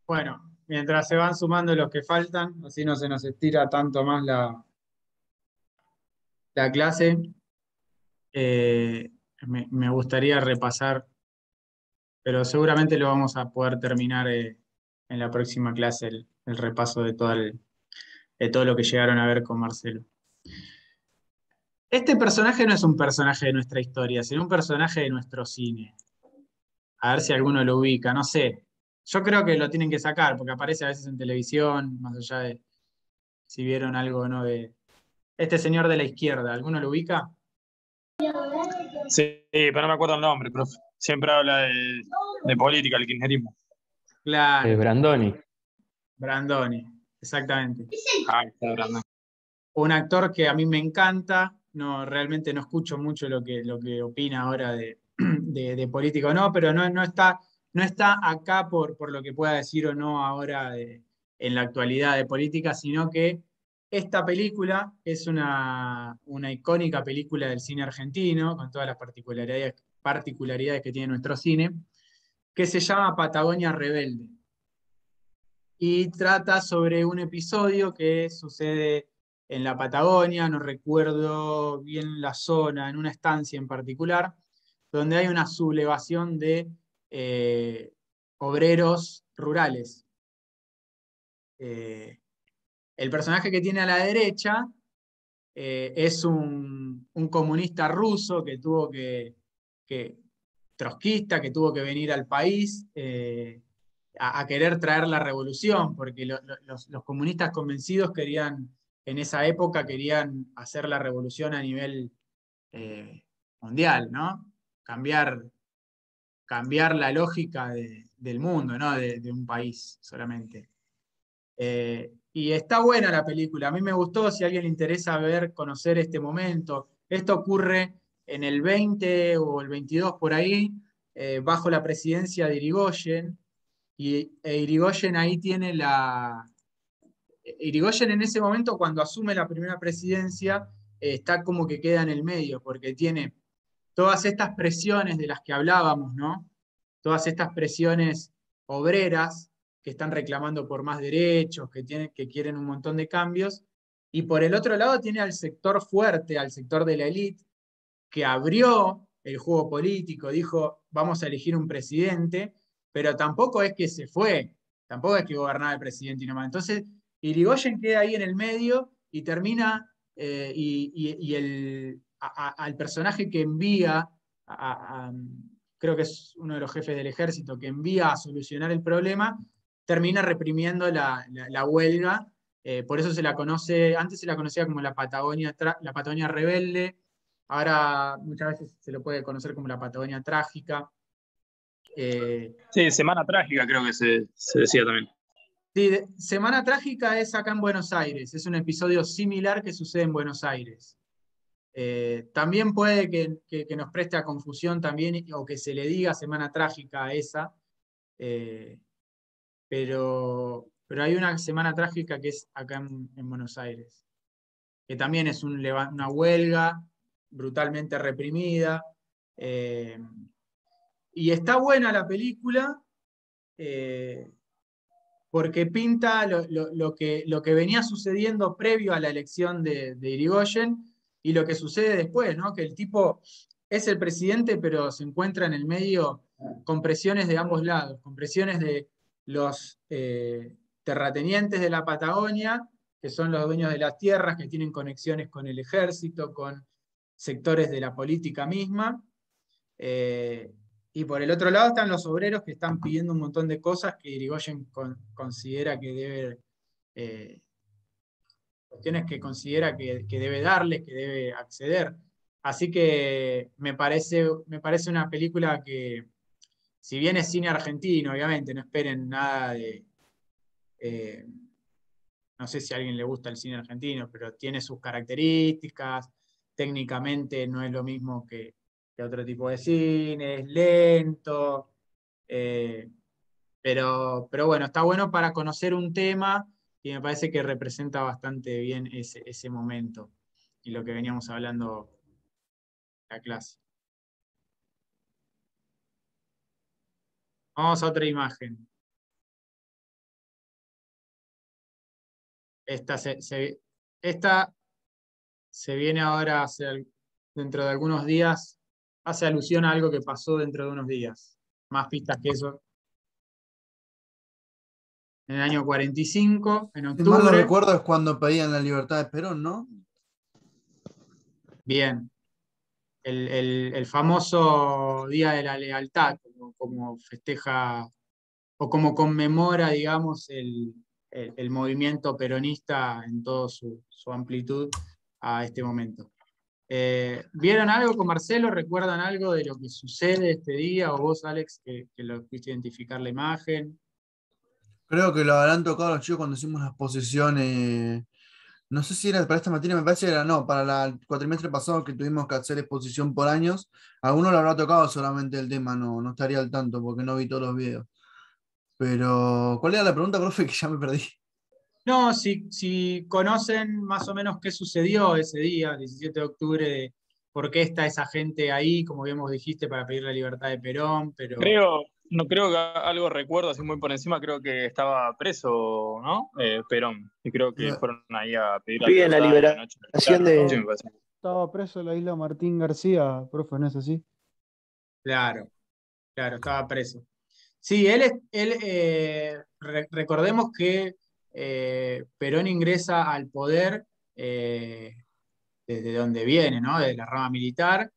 Bueno, mientras se van sumando los que faltan, así no se nos estira tanto más la clase, eh, me gustaría repasar, pero seguramente lo vamos a poder terminar en la próxima clase, el repaso de todo lo que llegaron a ver con Marcelo. Este personaje no es un personaje de nuestra historia, sino un personaje de nuestro cine. A ver si alguno lo ubica, no sé. Yo creo que lo tienen que sacar, porque aparece a veces en televisión, más allá de si vieron algo o no de este señor de la izquierda. ¿Alguno lo ubica? Sí, pero no me acuerdo el nombre, profe. Siempre habla de política, el kirchnerismo. Claro, Brandoni. Brandoni, exactamente. Ah, está Brandon. Un actor que a mí me encanta, no, realmente no escucho mucho lo que opina ahora de político, no, pero no está acá por lo que pueda decir o no ahora en la actualidad de política, sino que esta película es una icónica película del cine argentino, con todas las particularidades que tiene nuestro cine, que se llama Patagonia Rebelde. Y trata sobre un episodio que sucede en la Patagonia, no recuerdo bien la zona, en una estancia en particular, donde hay una sublevación de eh, obreros rurales. Eh, el personaje que tiene a la derecha es un comunista ruso que tuvo que trotskista, que tuvo que venir al país a querer traer la revolución, porque los comunistas convencidos querían, en esa época, querían hacer la revolución a nivel mundial, ¿no? Cambiar, cambiar la lógica del mundo, ¿no? De un país solamente. Y está buena la película, a mí me gustó, si a alguien le interesa ver, conocer este momento. Esto ocurre en el 20 o el 22 por ahí, bajo la presidencia de Irigoyen, Irigoyen ahí tiene Irigoyen en ese momento, cuando asume la primera presidencia, está como que queda en el medio, porque tiene todas estas presiones de las que hablábamos, ¿no? Todas estas presiones obreras que están reclamando por más derechos, que quieren un montón de cambios, y por el otro lado tiene al sector fuerte, al sector de la élite, que abrió el juego político, dijo, vamos a elegir un presidente, pero tampoco es que se fue, tampoco es que gobernaba el presidente y nomás. Entonces, Irigoyen queda ahí en el medio y termina, al personaje que envía, creo que es uno de los jefes del ejército, que envía a solucionar el problema, termina reprimiendo la huelga. Por eso se la conoce, antes se la conocía como la Patagonia Rebelde, ahora muchas veces se lo puede conocer como la Patagonia Trágica. Eh, Sí, Semana Trágica creo que se decía también. sí, Semana Trágica es acá en Buenos Aires, es un episodio similar que sucede en Buenos Aires. También puede que nos preste a confusión también, o que se le diga Semana Trágica a esa, eh, pero hay una Semana Trágica que es acá en Buenos Aires, que también es una huelga brutalmente reprimida. eh, y está buena la película, eh, porque pinta lo que venía sucediendo previo a la elección de Irigoyen y lo que sucede después, ¿no? Que el tipo es el presidente, pero se encuentra en el medio con presiones de ambos lados, con presiones de los terratenientes de la Patagonia, que son los dueños de las tierras, que tienen conexiones con el ejército, con sectores de la política misma. Eh, y por el otro lado están los obreros que están pidiendo un montón de cosas que Irigoyen considera que debe, eh, cuestiones que considera que debe darles, que debe acceder. Así que me parece una película que, si bien es cine argentino, obviamente, no esperen nada de. eh, no sé si a alguien le gusta el cine argentino, pero tiene sus características, técnicamente no es lo mismo que otro tipo de cine, es lento, eh, pero bueno, está bueno para conocer un tema y me parece que representa bastante bien ese momento y lo que veníamos hablando en la clase. Vamos a otra imagen. Esta se viene ahora dentro de algunos días, hace alusión a algo que pasó dentro de unos días. Más pistas que eso. En el año 45, en Si mal no octubre. recuerdo, es cuando pedían la libertad de Perón, ¿no? Bien. El famoso Día de la Lealtad, como festeja o como conmemora, digamos, el movimiento peronista en toda su amplitud a este momento. ¿Vieron algo con Marcelo? ¿Recuerdan algo de lo que sucede este día? ¿O vos, Alex, que lo pudiste identificar la imagen? Creo que lo habrán tocado los chicos cuando hicimos la exposición. No sé si era para esta materia, me parece que era no, para el cuatrimestre pasado que tuvimos que hacer exposición por años. Alguno lo habrá tocado solamente el tema, no estaría al tanto porque no vi todos los videos. Pero, ¿cuál era la pregunta, profe? Que ya me perdí. No, si conocen más o menos qué sucedió ese día, 17 de octubre, por qué está esa gente ahí, como bien vos dijiste, para pedir la libertad de Perón, pero No creo que algo recuerdo así muy por encima, creo que estaba preso, ¿no? Perón, y creo que No, fueron ahí a pedir la Sí, en la libertad en la noche militar, liberación una cosa así de... me parece. Estaba preso en la isla Martín García, profe, ¿no es así? claro, claro, estaba preso. Sí, recordemos que Perón ingresa al poder desde donde viene, ¿no? De la rama militar,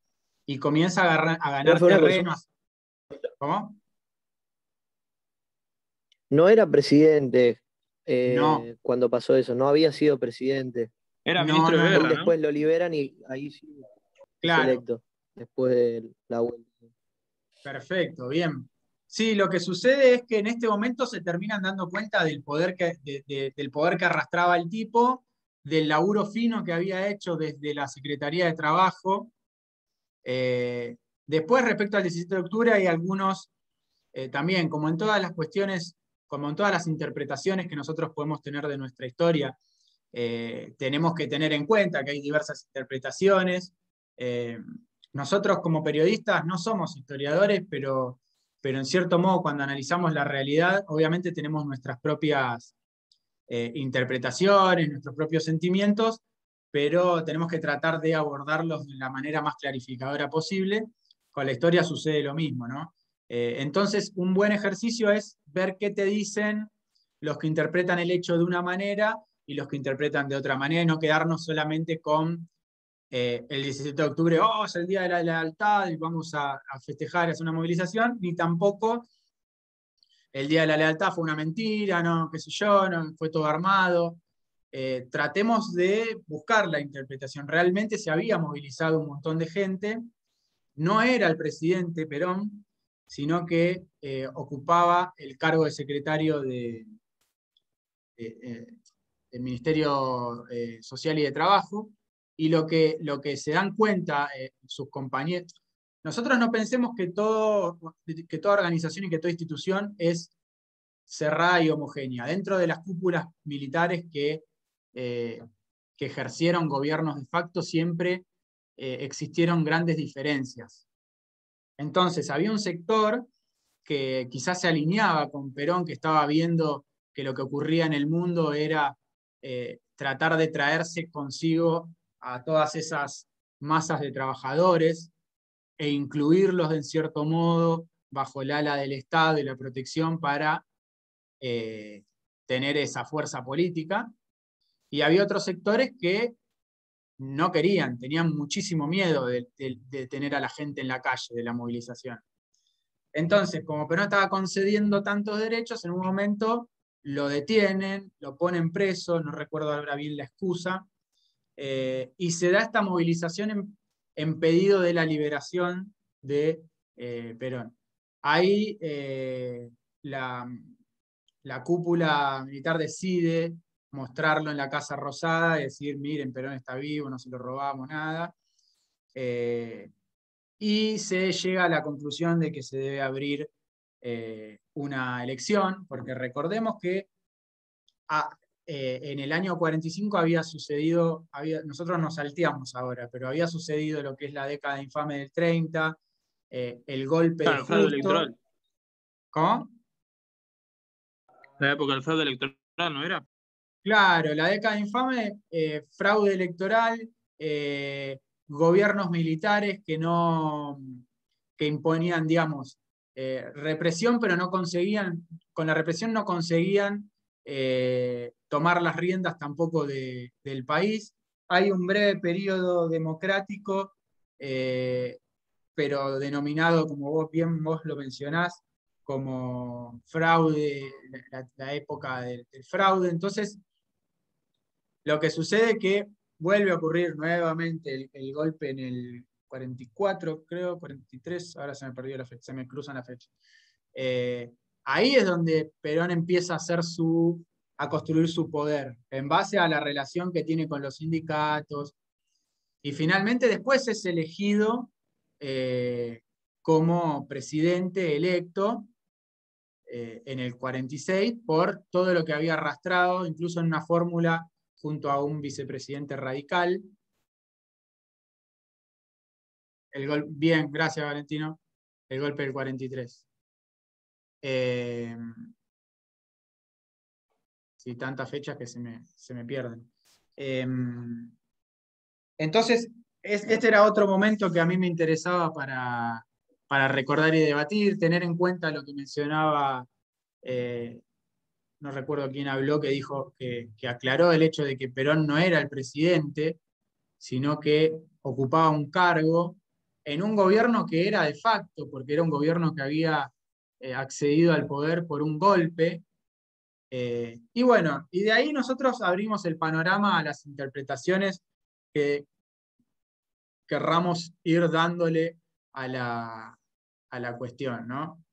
y comienza a ganar Profe, una consulta. terreno. ¿Cómo? No era presidente No, cuando pasó eso, no había sido presidente. Era no, ministro de no, Él guerra, no. ¿no? después lo liberan y ahí sí es Claro, electo, después de la vuelta. perfecto, bien. Sí, lo que sucede es que en este momento se terminan dando cuenta del poder del poder que arrastraba el tipo, del laburo fino que había hecho desde la Secretaría de Trabajo. Eh, Después, respecto al 17 de octubre, hay algunos, también, como en todas las cuestiones, como en todas las interpretaciones que nosotros podemos tener de nuestra historia, tenemos que tener en cuenta que hay diversas interpretaciones. Eh, Nosotros como periodistas no somos historiadores, pero en cierto modo cuando analizamos la realidad, obviamente tenemos nuestras propias interpretaciones, nuestros propios sentimientos, pero tenemos que tratar de abordarlos de la manera más clarificadora posible. Con la historia sucede lo mismo, ¿no? Entonces, un buen ejercicio es ver qué te dicen los que interpretan el hecho de una manera y los que interpretan de otra manera, y no quedarnos solamente con el 17 de octubre, oh, es el Día de la Lealtad y vamos a festejar, es una movilización, ni tampoco el Día de la Lealtad fue una mentira, no, qué sé yo, no, fue todo armado. Tratemos de buscar la interpretación. Realmente se había movilizado un montón de gente, no era el presidente Perón, sino que ocupaba el cargo de secretario de, del Ministerio Social y de Trabajo, y lo que se dan cuenta sus compañeros, nosotros no pensemos que toda organización y que toda institución es cerrada y homogénea. Dentro de las cúpulas militares eh, que ejercieron gobiernos de facto, siempre existieron grandes diferencias. Entonces, había un sector que quizás se alineaba con Perón, que estaba viendo que lo que ocurría en el mundo era tratar de traerse consigo a todas esas masas de trabajadores e incluirlos en cierto modo bajo el ala del Estado y la protección para tener esa fuerza política. Y había otros sectores que no querían, tenían muchísimo miedo de tener a la gente en la calle, de la movilización. Entonces, como Perón estaba concediendo tantos derechos, en un momento lo detienen, lo ponen preso, no recuerdo ahora bien la excusa, y se da esta movilización en pedido de la liberación de Perón. Ahí la cúpula militar decide mostrarlo en la Casa Rosada y decir, miren, Perón está vivo, no se lo robamos, nada. Y se llega a la conclusión de que se debe abrir una elección, porque recordemos que en el año 45 había sucedido, nosotros nos salteamos ahora, pero había sucedido lo que es la década infame del 30, el golpe de Claro, el fraude Justo. electoral. ¿Cómo? La época del fraude electoral, ¿no era? Claro, la década infame, fraude electoral, gobiernos militares que imponían, digamos, represión, pero no conseguían, con la represión no conseguían tomar las riendas tampoco del país. Hay un breve periodo democrático, pero denominado, como vos lo mencionás, como fraude, la época del fraude. Entonces, lo que sucede es que vuelve a ocurrir nuevamente el golpe en el 44, creo, 43, ahora se me perdió la fecha, se me cruzan las fechas. Ahí es donde Perón empieza a construir su poder, en base a la relación que tiene con los sindicatos, y finalmente después es elegido como presidente electo en el 46 por todo lo que había arrastrado, incluso en una fórmula junto a un vicepresidente radical. Bien, gracias Valentino. El golpe del 43. Sí, tantas fechas que se me pierden. Entonces, este era otro momento que a mí me interesaba para recordar y debatir, tener en cuenta lo que mencionaba, no recuerdo quién habló, que dijo que aclaró el hecho de que Perón no era el presidente, sino que ocupaba un cargo en un gobierno que era de facto, porque era un gobierno que había accedido al poder por un golpe. Y bueno, y de ahí nosotros abrimos el panorama a las interpretaciones que querramos ir dándole a la cuestión, ¿no?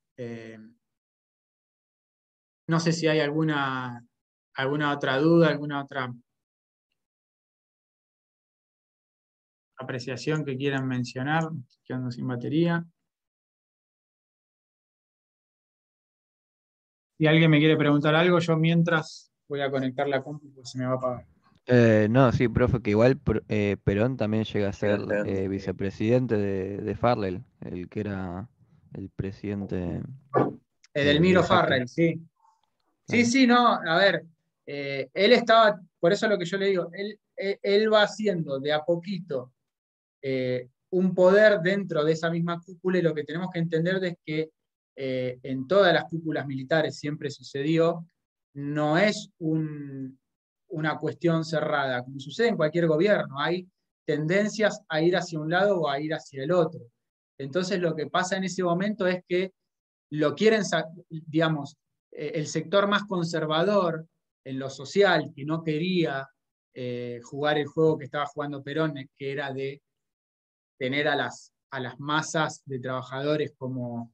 No sé si hay alguna otra duda, alguna otra apreciación que quieran mencionar, quedando sin batería. Si alguien me quiere preguntar algo, yo mientras voy a conectar la compu porque se me va a apagar. No, sí, profe, que igual Perón también llega a ser vicepresidente de Farrell, el que era el presidente Edelmiro de facto. Farrell, sí. Sí, Claro. sí, no, a ver, él estaba, por eso es lo que yo le digo, él va haciendo de a poquito un poder dentro de esa misma cúpula, y lo que tenemos que entender es que en todas las cúpulas militares siempre sucedió, no es una cuestión cerrada, como sucede en cualquier gobierno, hay tendencias a ir hacia un lado o a ir hacia el otro. Entonces lo que pasa en ese momento es que lo quieren, digamos, el sector más conservador en lo social, que no quería jugar el juego que estaba jugando Perón, que era de tener a las masas de trabajadores como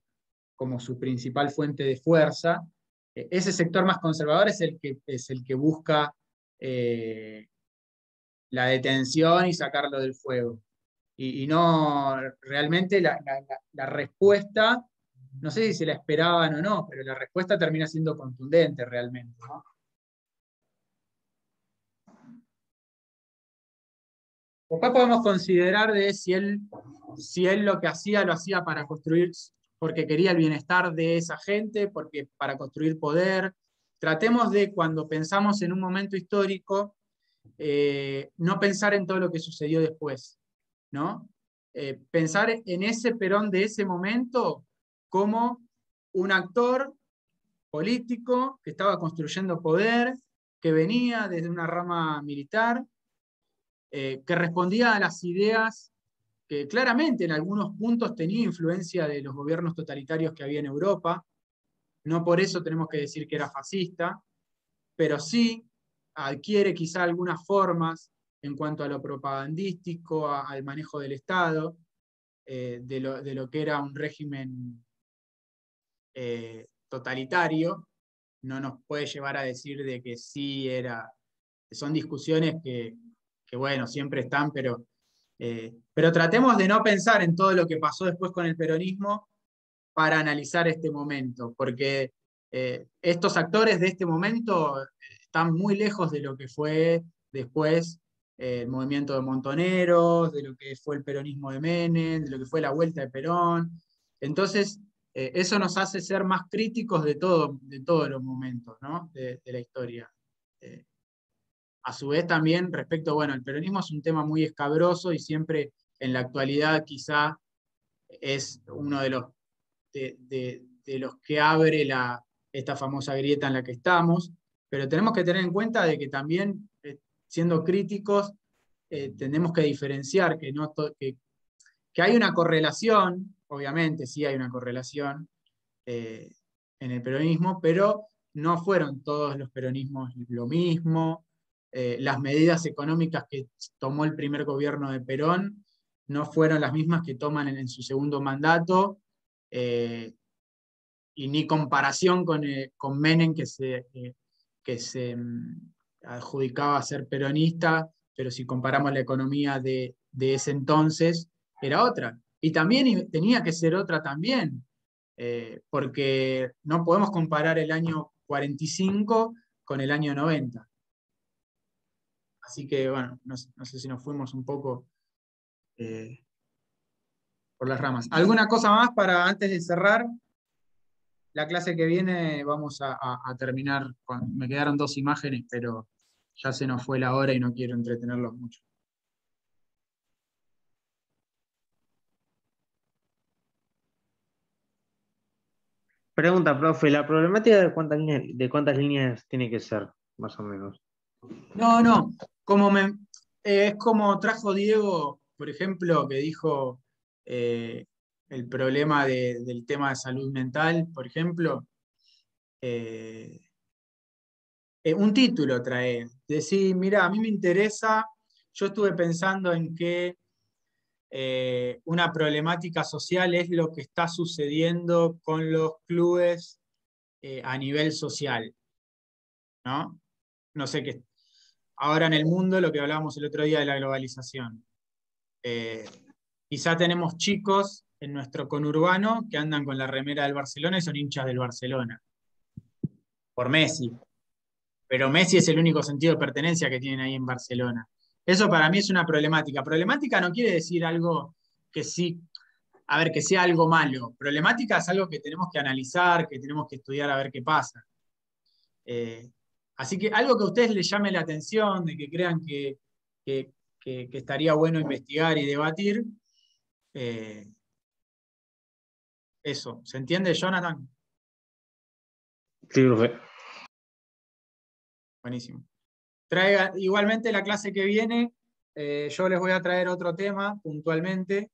su principal fuente de fuerza. Ese sector más conservador es el que busca la detención y sacarlo del fuego. Y no, realmente la respuesta, no sé si se la esperaban o no, pero la respuesta termina siendo contundente realmente, ¿no? Después podemos considerar de si él lo que hacía lo hacía para construir, porque quería el bienestar de esa gente, para construir poder. Tratemos de, cuando pensamos en un momento histórico, no pensar en todo lo que sucedió después, ¿no? Pensar en ese Perón de ese momento como un actor político que estaba construyendo poder, que venía desde una rama militar, que respondía a las ideas que claramente en algunos puntos tenía influencia de los gobiernos totalitarios que había en Europa. No por eso tenemos que decir que era fascista, pero sí adquiere quizá algunas formas en cuanto a lo propagandístico, al manejo del Estado, de lo que era un régimen totalitario. No nos puede llevar a decir de que sí era. Son discusiones que bueno, siempre están, pero tratemos de no pensar en todo lo que pasó después con el peronismo para analizar este momento, porque estos actores de este momento están muy lejos de lo que fue después el movimiento de Montoneros, de lo que fue el peronismo de Menem, de lo que fue la vuelta de Perón. Entonces, eso nos hace ser más críticos de todos los momentos, ¿no? de la historia. a su vez también respecto, bueno, el peronismo es un tema muy escabroso y siempre en la actualidad quizá es uno de los que abre esta famosa grieta en la que estamos, pero tenemos que tener en cuenta de que también, siendo críticos, tenemos que diferenciar que hay una correlación, obviamente sí hay una correlación en el peronismo, pero no fueron todos los peronismos lo mismo. Las medidas económicas que tomó el primer gobierno de Perón no fueron las mismas que toman en su segundo mandato, y ni comparación con Menem, que se adjudicaba ser peronista, pero si comparamos la economía de ese entonces, era otra. Y también tenía que ser otra también, porque no podemos comparar el año 45 con el año 90. Así que, bueno, no sé si nos fuimos un poco por las ramas. ¿Alguna cosa más para antes de cerrar? La clase que viene vamos a terminar me quedaron 2 imágenes, pero ya se nos fue la hora y no quiero entretenerlos mucho. Pregunta, profe, ¿la problemática de cuántas líneas tiene que ser, más o menos? No, es como trajo Diego, por ejemplo, que dijo el problema del tema de salud mental, por ejemplo. Un título trae, decir, mira, a mí me interesa, yo estuve pensando en que una problemática social es lo que está sucediendo con los clubes a nivel social, ¿no? No sé qué. Ahora en el mundo, lo que hablábamos el otro día de la globalización. Quizá tenemos chicos en nuestro conurbano que andan con la remera del Barcelona y son hinchas del Barcelona, por Messi. Pero Messi es el único sentido de pertenencia que tienen ahí en Barcelona. Eso para mí es una problemática. Problemática no quiere decir algo que sí, a ver, que sea algo malo. Problemática es algo que tenemos que analizar, que tenemos que estudiar a ver qué pasa. Así que algo que a ustedes les llame la atención, de que crean que estaría bueno investigar y debatir, eso. ¿Se entiende, Jonathan? Sí, profe. Buenísimo. Igualmente la clase que viene, yo les voy a traer otro tema puntualmente,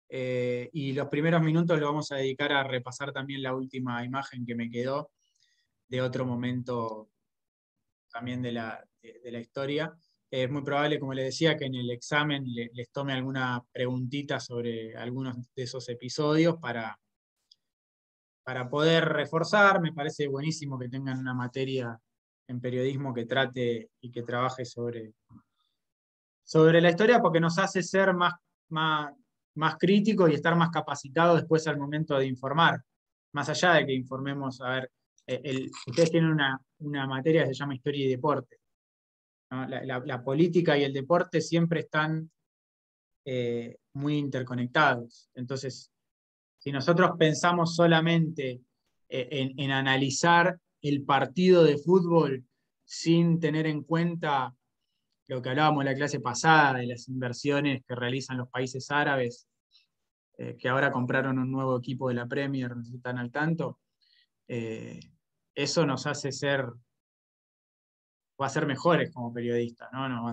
y los primeros minutos los vamos a dedicar a repasar también la última imagen que me quedó de otro momento también de la historia. Es muy probable, como les decía, que en el examen les tome alguna preguntita sobre algunos de esos episodios para poder reforzar. Me parece buenísimo que tengan una materia en periodismo que trate y que trabaje sobre la historia, porque nos hace ser más críticos y estar más capacitados después al momento de informar. Más allá de que informemos, a ver, ustedes tienen una materia que se llama Historia y Deporte, ¿no? La política y el deporte siempre están muy interconectados. Entonces, si nosotros pensamos solamente en analizar el partido de fútbol sin tener en cuenta lo que hablábamos en la clase pasada, de las inversiones que realizan los países árabes, que ahora compraron un nuevo equipo de la Premier, no sé si están al tanto, eso nos hace va a ser mejores como periodistas, ¿no?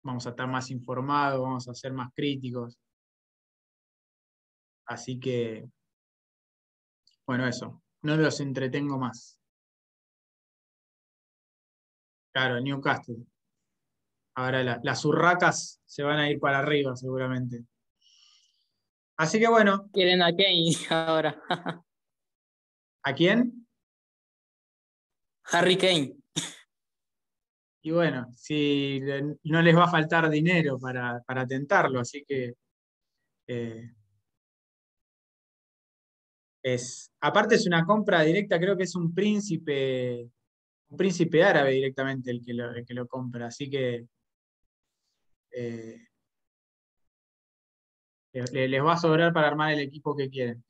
Vamos a estar más informados, vamos a ser más críticos. Así que, bueno, eso. No los entretengo más. Claro, Newcastle. Ahora las urracas se van a ir para arriba, seguramente. Así que bueno. Quieren a Kane ahora. ¿A quién? Harry Kane. Y bueno, si no les va a faltar dinero para tentarlo, así que aparte es una compra directa, creo que es un príncipe árabe directamente el que lo compra, así que les va a sobrar para armar el equipo que quieren.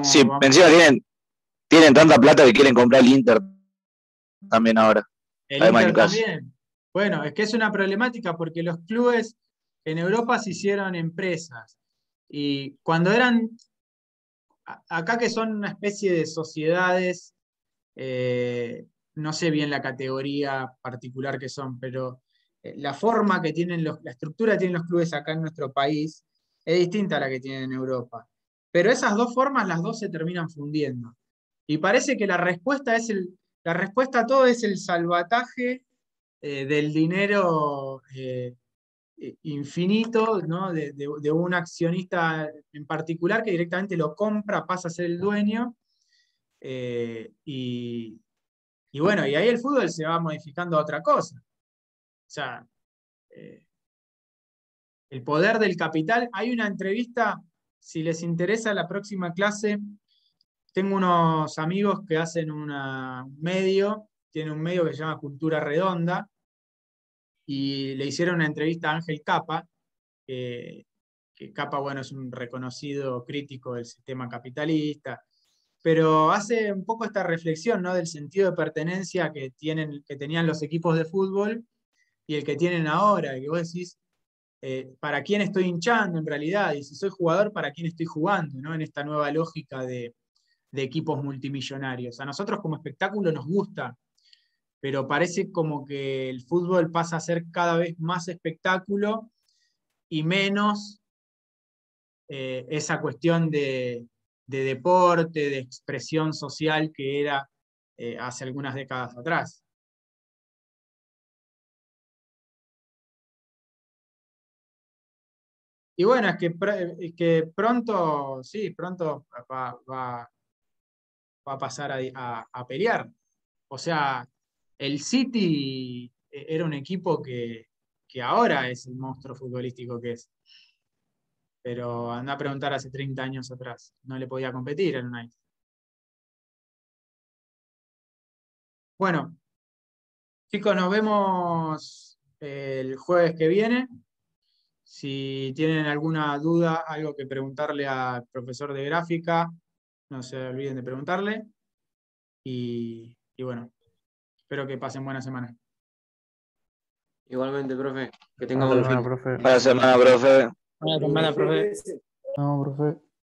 Sí, encima tienen tanta plata que quieren comprar el Inter también ahora. El Inter también. Bueno, es que es una problemática porque los clubes en Europa se hicieron empresas. Y cuando eran, acá que son una especie de sociedades, no sé bien la categoría particular que son, pero la forma que tienen la estructura que tienen los clubes acá en nuestro país es distinta a la que tienen en Europa. Pero esas dos formas, las dos se terminan fundiendo. Y parece que la respuesta a todo es el salvataje del dinero infinito, ¿no? de un accionista en particular que directamente lo compra, pasa a ser el dueño. Y bueno, y ahí el fútbol se va modificando a otra cosa. O sea, el poder del capital. Hay una entrevista, si les interesa la próxima clase, tengo unos amigos que hacen un medio, tienen un medio que se llama Cultura Redonda, y le hicieron una entrevista a Ángel Capa, que Capa, bueno, es un reconocido crítico del sistema capitalista, pero hace un poco esta reflexión, ¿no? Del sentido de pertenencia que tenían los equipos de fútbol y el que tienen ahora, que vos decís, ¿para quién estoy hinchando en realidad? Y si soy jugador, ¿para quién estoy jugando? ¿No? En esta nueva lógica de equipos multimillonarios. A nosotros como espectáculo nos gusta, pero parece como que el fútbol pasa a ser cada vez más espectáculo y menos esa cuestión de deporte, de expresión social que era hace algunas décadas atrás. Y bueno, es que pronto, sí, pronto va a pasar a pelear. O sea, el City era un equipo que ahora es el monstruo futbolístico que es. Pero anda a preguntar hace 30 años atrás. No le podía competir al United. Bueno, chicos, nos vemos el jueves que viene. Si tienen alguna duda, algo que preguntarle al profesor de gráfica, no se olviden de preguntarle. Y bueno, espero que pasen buena semana. Igualmente, profe. Que tenga Buena buen semana, fin. profe. Buena semana, profe. Buena semana, profe. No, profe.